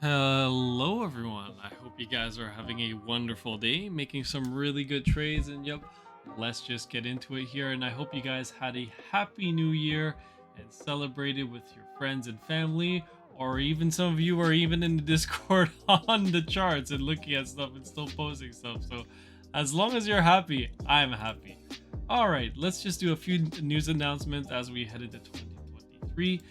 Hello, everyone. I hope you guys are having a wonderful day, making some really good trades. And yep, let's just get into it here. And I hope you guys had a happy new year and celebrated with your friends and family, or even some of you are even in the Discord on the charts and looking at stuff and still posting stuff. So, as long as you're happy, I'm happy. All right, let's just do a few news announcements as we head into 2023.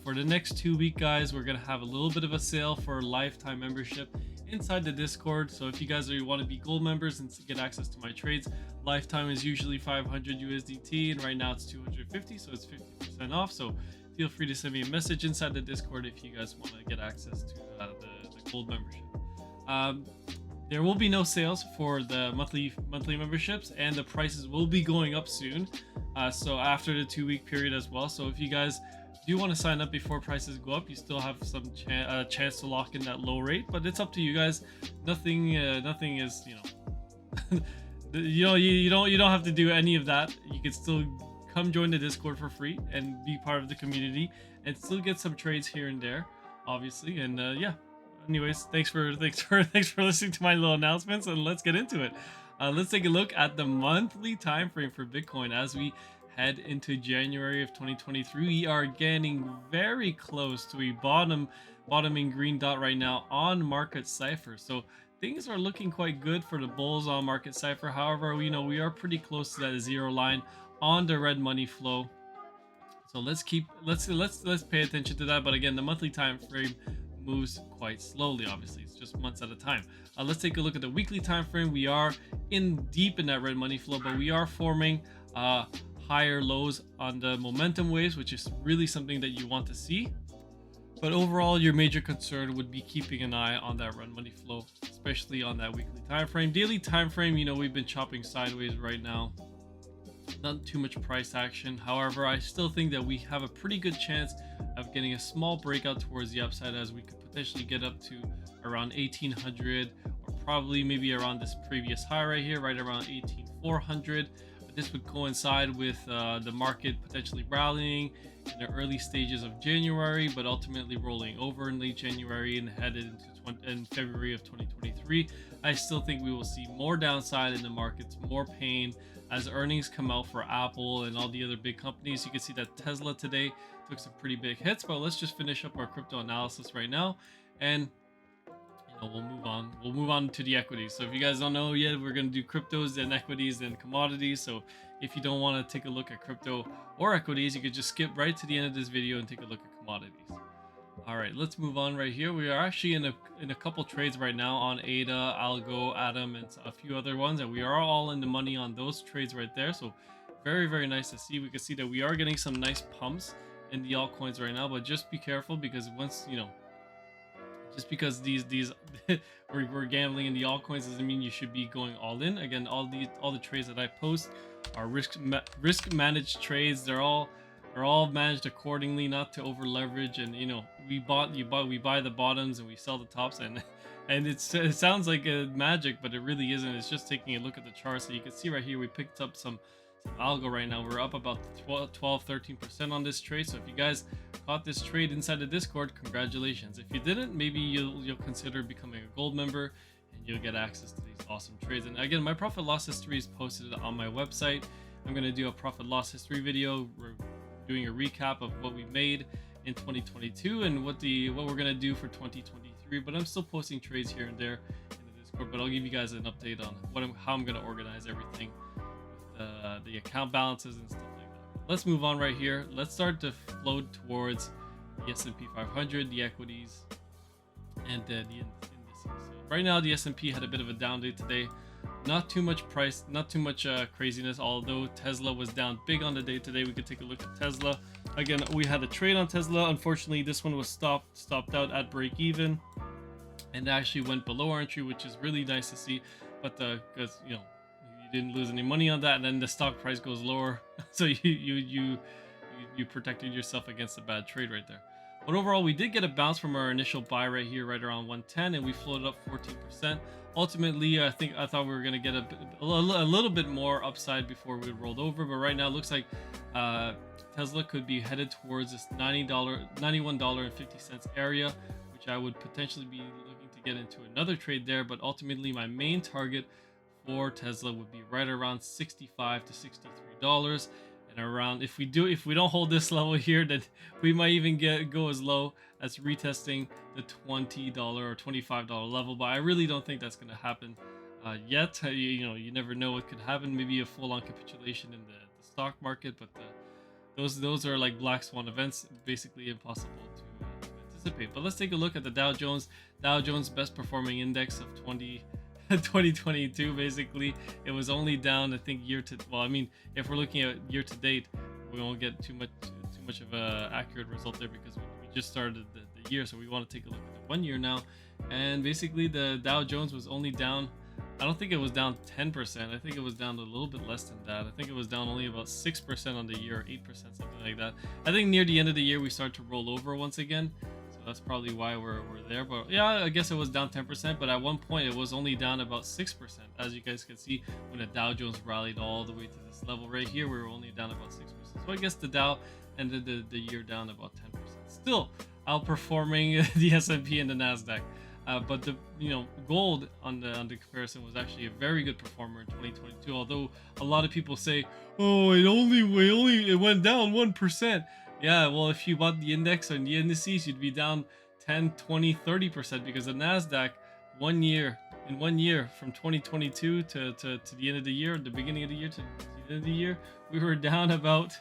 For the next 2 week, guys, we're gonna have a little bit of a sale for lifetime membership inside the Discord. So if you guys want to be gold members and get access to my trades, lifetime is usually 500 USDT, and right now it's 250, so it's 50% off. So feel free to send me a message inside the Discord if you guys want to get access to the gold membership. Um, there will be no sales for the monthly memberships, and the prices will be going up soon. So after the 2 week period as well. So if you guys do want to sign up before prices go up, you still have some chance to lock in that low rate, but it's up to you guys. Nothing is you don't have to do any of that. You can still come join the Discord for free and be part of the community and still get some trades here and there, obviously. And yeah, anyways, thanks for listening to my little announcements, and let's get into it. Let's take a look at the monthly time frame for Bitcoin as we head into January of 2023. We are getting very close to a bottoming green dot right now on Market Cipher. So things are looking quite good for the bulls on Market Cipher. However, we are pretty close to that zero line on the red money flow. So let's pay attention to that. But again, the monthly time frame moves quite slowly. Obviously, it's just months at a time. Let's take a look at the weekly time frame. We are deep in that red money flow, but we are forming higher lows on the momentum waves, which is really something that you want to see. But overall, your major concern would be keeping an eye on that red money flow, especially on that weekly time frame. Daily time frame, we've been chopping sideways right now. Not too much price action. However, I still think that we have a pretty good chance of getting a small breakout towards the upside, as we could potentially get up to around 1800, or probably maybe around this previous high right here, right around 18400. This would coincide with the market potentially rallying in the early stages of January, but ultimately rolling over in late January and headed in February of 2023. I still think we will see more downside in the markets, more pain as earnings come out for Apple and all the other big companies. You can see that Tesla today took some pretty big hits, but let's just finish up our crypto analysis right now, and we'll move on to the equities. So if you guys don't know yet, we're going to do cryptos, then equities, then commodities. So if you don't want to take a look at crypto or equities, you could just skip right to the end of this video and take a look at commodities. All right, let's move on right here. We are actually in a couple trades right now on ADA, Algo, Atom, and a few other ones, and we are all in the money on those trades right there. So very, very nice to see. We can see that we are getting some nice pumps in the altcoins right now, but just be careful, because once just because these we're gambling in the altcoins doesn't mean you should be going all in. Again, all the trades that I post are risk managed trades. They're all managed accordingly, not to over leverage. And we buy the bottoms and we sell the tops, and it sounds like a magic, but it really isn't. It's just taking a look at the chart. So you can see right here we picked up some algo right now. We're up about 13% on this trade. So if you guys caught this trade inside the Discord, congratulations. If you didn't, maybe you'll consider becoming a gold member and you'll get access to these awesome trades. And again, my profit loss history is posted on my website. I'm going to do a profit loss history video. We're doing a recap of what we made in 2022 and what we're going to do for 2023, but I'm still posting trades here and there in the Discord. But I'll give you guys an update on how I'm going to organize everything, the account balances and stuff like that. Let's move on right here. Let's start to float towards the S&P 500, the equities, and the indices. So right now, the S&P had a bit of a down day today. Not too much craziness, although Tesla was down big on the day today. We could take a look at Tesla. Again, we had a trade on Tesla. Unfortunately, this one was stopped out at break even and actually went below our entry, which is really nice to see. But because you didn't lose any money on that, and then the stock price goes lower, so you protected yourself against a bad trade right there. But overall, we did get a bounce from our initial buy right here, right around 110, and we floated up 14%. Ultimately, I thought we were going to get a little bit more upside before we rolled over, but right now it looks like Tesla could be headed towards this $91.50 area, which which I would potentially be looking to get into another trade there. But ultimately, my main target for Tesla would be right around 65 to $63. And around, if we don't hold this level here, then we might even go as low as retesting the $20 or $25 level. But I really don't think that's going to happen yet. You never know what could happen. Maybe a full-on capitulation in the stock market, but those are like black swan events, basically impossible to anticipate. But let's take a look at the Dow Jones. Dow Jones best performing index of 2022. Basically, it was only down, I think, well, I mean, if we're looking at year to date, we won't get too much of a accurate result there because we just started the year. So we want to take a look at the 1 year now, and basically the Dow Jones was only down, I don't think it was down 10%. I think it was down a little bit less than that. I think it was down only about 6% on the year, 8%, something like that. I think near the end of the year we start to roll over once again, so that's probably why we're there. But yeah, I guess it was down 10%, but at one point it was only down about 6%. As you guys can see, when the Dow Jones rallied all the way to this level right here, we were only down about 6%. So I guess the Dow ended the year down about 10%. Still outperforming the S&P and the Nasdaq. But the gold on the comparison was actually a very good performer in 2022. Although a lot of people say, oh, it went down 1%. Yeah, well, if you bought the index or the indices, you'd be down 10, 20, 30% because the Nasdaq in 1 year from 2022 to the end of the year, the beginning of the year to the end of the year, we were down about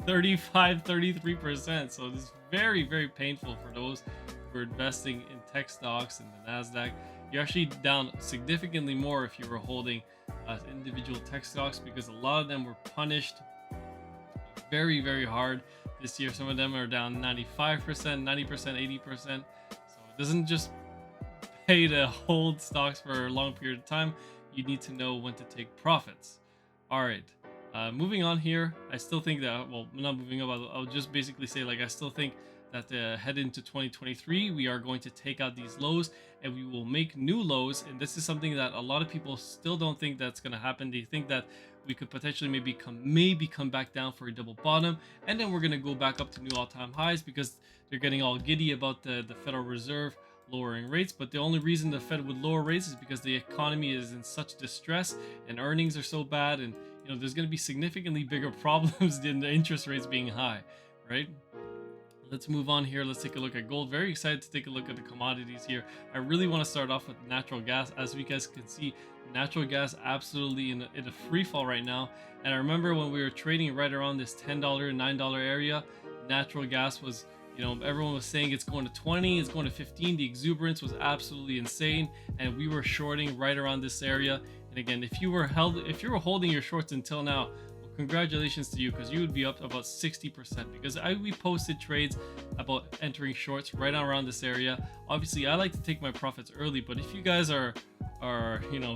35, 33%. So this is very, very painful for those who are investing in tech stocks and the Nasdaq. You're actually down significantly more if you were holding individual tech stocks because a lot of them were punished very, very hard this year. Some of them are down 95%, 90%, 80%. So it doesn't just pay to hold stocks for a long period of time. You need to know when to take profits. All right. Moving on here, I still think that, well, not moving up, I'll just basically say, like, I still think that head into 2023, we are going to take out these lows and we will make new lows. And this is something that a lot of people still don't think that's going to happen. They think that we could potentially maybe come back down for a double bottom, and then we're going to go back up to new all-time highs because they're getting all giddy about the Federal Reserve lowering rates. But the only reason the Fed would lower rates is because the economy is in such distress and earnings are so bad, and there's going to be significantly bigger problems than the interest rates being high, right? Let's move on here. Let's take a look at gold. Very excited to take a look at the commodities here. I really want to start off with natural gas. As you guys can see, natural gas absolutely in a free fall right now. And I remember when we were trading right around this $10, $9 area, natural gas was, everyone was saying it's going to 20, it's going to 15. The exuberance was absolutely insane, and we were shorting right around this area. And again, if you were holding your shorts until now, congratulations to you, because you would be up about 60%, because we posted trades about entering shorts right around this area. Obviously, I like to take my profits early, but if you guys are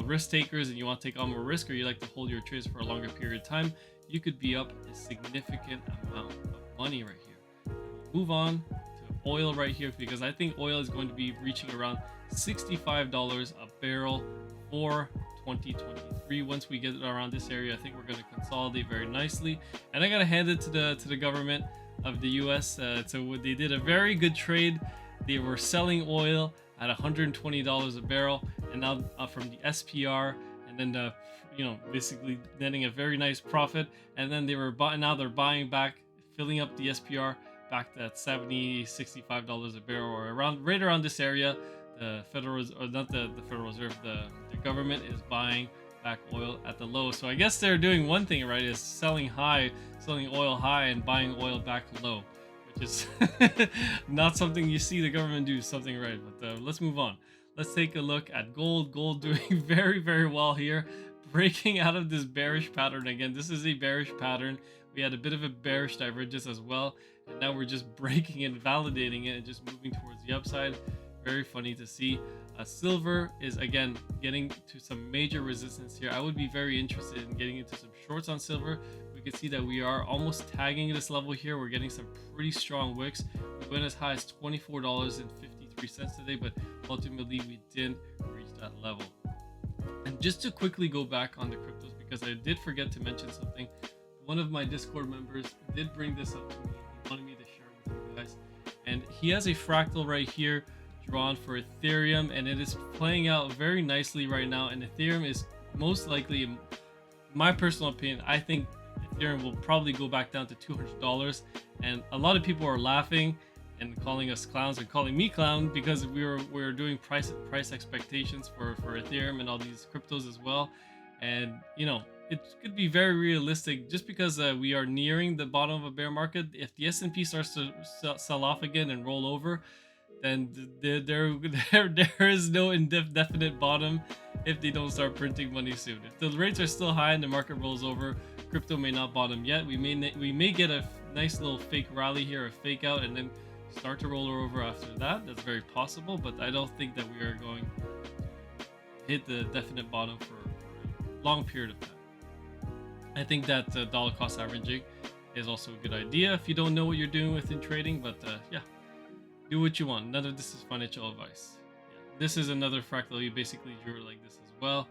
risk takers and you want to take on more risk, or you like to hold your trades for a longer period of time, you could be up a significant amount of money right here. Move on to oil right here, because I think oil is going to be reaching around $65 a barrel for 2023. Once we get around this area, I think we're going to consolidate very nicely, and I gotta hand it to the government of the US. So they did a very good trade. They were selling oil at $120 a barrel, and now from the SPR, and then basically netting a very nice profit. And then now they're buying back, filling up the SPR back at $65 a barrel, or right around this area. The the government is buying back oil at the low. So I guess they're doing one thing right, is selling oil high and buying oil back low, which is not something you see the government do something right. But let's move on. Let's take a look at gold. Gold doing very, very well here, breaking out of this bearish pattern again. This is a bearish pattern. We had a bit of a bearish divergence as well, and now we're just breaking it, validating it, and just moving towards the upside. Very funny to see. Silver is again getting to some major resistance here. I would be very interested in getting into some shorts on silver. We can see that we are almost tagging this level here. We're getting some pretty strong wicks. We went as high as $24.53 today, but ultimately we didn't reach that level. And just to quickly go back on the cryptos, because I did forget to mention something. One of my Discord members did bring this up to me. He wanted me to share with you guys, and he has a fractal right here drawn for Ethereum, and it is playing out very nicely right now. And Ethereum is most likely, in my personal opinion, I think Ethereum will probably go back down to $200. And a lot of people are laughing and calling us clowns and calling me clown because we're doing price expectations for Ethereum and all these cryptos as well. And you know, it could be very realistic just because we are nearing the bottom of a bear market. If the S&P starts to sell off again and roll over, then there is no indefinite bottom if they don't start printing money soon. If the rates are still high and the market rolls over, crypto may not bottom yet. We may get a nice little fake rally here, a fake out, and then start to roll over after that. That's very possible, but I don't think that we are going to hit the definite bottom for a long period of time. I think that dollar cost averaging is also a good idea if you don't know what you're doing within trading, but yeah, do what you want. None of this is financial advice. Yeah. This is another fractal you basically drew like this as well,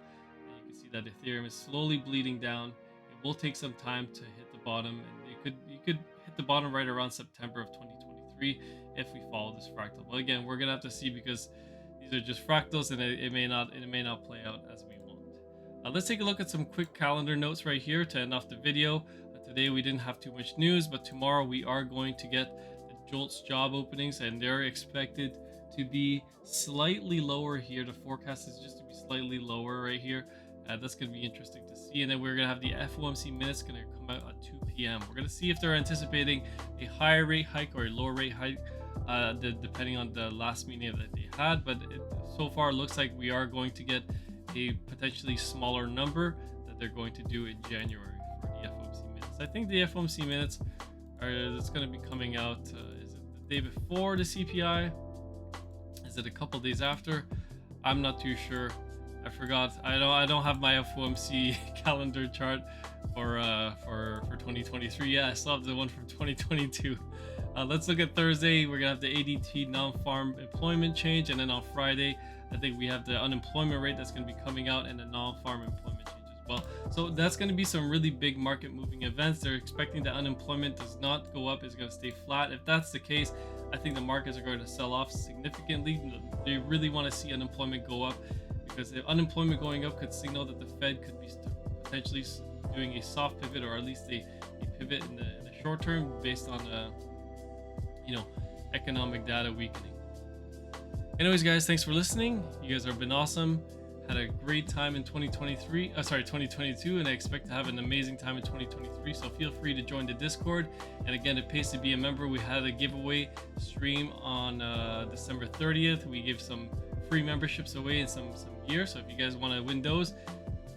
and you can see that Ethereum is slowly bleeding down. It will take some time to hit the bottom, and you could hit the bottom right around September of 2023 if we follow this fractal. But again, we're gonna have to see because these are just fractals, and it may not play out as we want. Let's take a look at some quick calendar notes right here to end off the video. Today we didn't have too much news, but tomorrow we are going to get the JOLTS job openings, and they're expected to be slightly lower here. The forecast is just to be slightly lower right here. That's going to be interesting to see. And then we're going to have the FOMC minutes going to come out at 2 p.m. We're going to see if they're anticipating a higher rate hike or a lower rate hike, depending on the last meeting that they had. But so far it looks like we are going to get a potentially smaller number that they're going to do in January for the FOMC minutes. I think the FOMC minutes it's going to be coming out. Is it the day before the CPI? Is it a couple days after? I'm not too sure. I forgot. I don't have my FOMC calendar chart for 2023. Yeah, I still have the one from 2022. Let's look at Thursday. We're gonna have the ADT non-farm employment change, and then on Friday, I think we have the unemployment rate that's gonna be coming out, and the non-farm employment change as well. So that's gonna be some really big market moving events. They're expecting that unemployment does not go up; it's gonna stay flat. If that's the case, I think the markets are going to sell off significantly. They really want to see unemployment go up, because if unemployment going up could signal that the Fed could be potentially doing a soft pivot, or at least a pivot in the short term based on economic data weakening. Anyways, guys, thanks for listening. You guys have been awesome. Had a great time in 2022, and I expect to have an amazing time in 2023. So feel free to join the Discord. And again, it pays to be a member. We had a giveaway stream on December 30th. We give some free memberships away and some gear. So if you guys want to win those,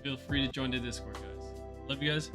feel free to join the Discord, guys. Love you guys.